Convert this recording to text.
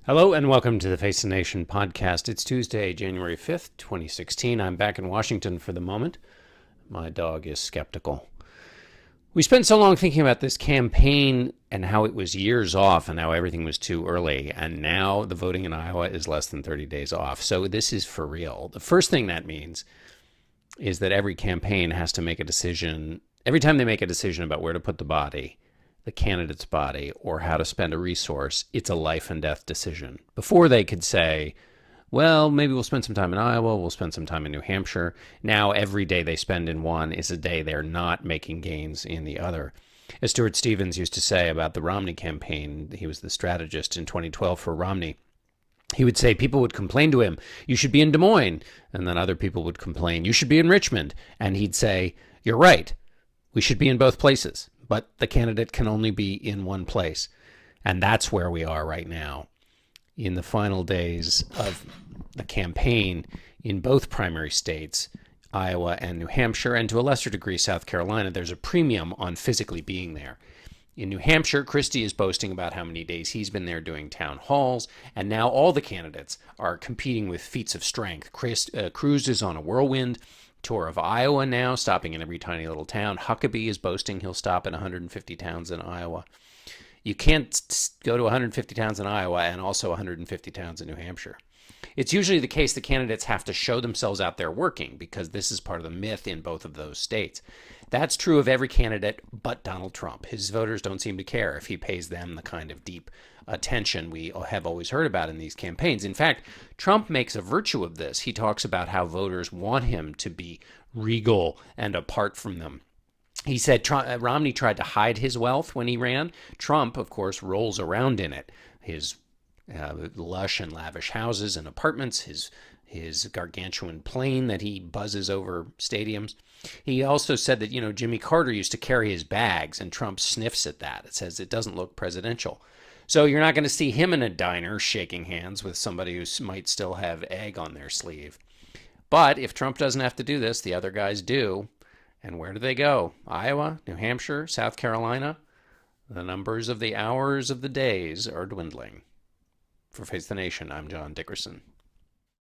Hello and welcome to the Face the Nation podcast. It's Tuesday, January 5th, 2016. I'm back in Washington for the moment. My dog is skeptical. We spent so long thinking about this campaign and how it was years off and how everything was too early. And now the voting in Iowa is less than 30 days off. So this is for real. The first thing that means is that every campaign has to make a decision. Every time they make a decision about where to put the body, the candidate's body, or how to spend a resource, it's a life and death decision. Before they could say, well, maybe we'll spend some time in Iowa, we'll spend some time in New Hampshire. Now every day they spend in one is a day they're not making gains in the other. As Stuart Stevens used to say about the Romney campaign, he was the strategist in 2012 for Romney. He would say people would complain to him, you should be in Des Moines. And then other people would complain, you should be in Richmond. And he'd say, you're right, we should be in both places. But the candidate can only be in one place. And that's where we are right now. In the final days of the campaign in both primary states, Iowa and New Hampshire, and to a lesser degree South Carolina, there's a premium on physically being there. In New Hampshire, Christie is boasting about how many days he's been there doing town halls, and now all the candidates are competing with feats of strength. Cruz is on a whirlwind tour of Iowa now, stopping in every tiny little town. Huckabee is boasting he'll stop in 150 towns in Iowa. You can't go to 150 towns in Iowa and also 150 towns in New Hampshire. It's usually the case the candidates have to show themselves out there working because this is part of the myth in both of those states. That's true of every candidate but Donald Trump. His voters don't seem to care if he pays them the kind of deep attention we have always heard about in these campaigns. In fact, Trump makes a virtue of this. He talks about how voters want him to be regal and apart from them. He said Romney tried to hide his wealth when he ran. Trump, of course, rolls around in it. His lush and lavish houses and apartments, his gargantuan plane that he buzzes over stadiums. He also said that, Jimmy Carter used to carry his bags, and Trump sniffs at that. It says it doesn't look presidential. So you're not going to see him in a diner shaking hands with somebody who might still have egg on their sleeve. But if Trump doesn't have to do this, the other guys do. And where do they go? Iowa, New Hampshire, South Carolina? The numbers of the hours of the days are dwindling. For Face the Nation, I'm John Dickerson.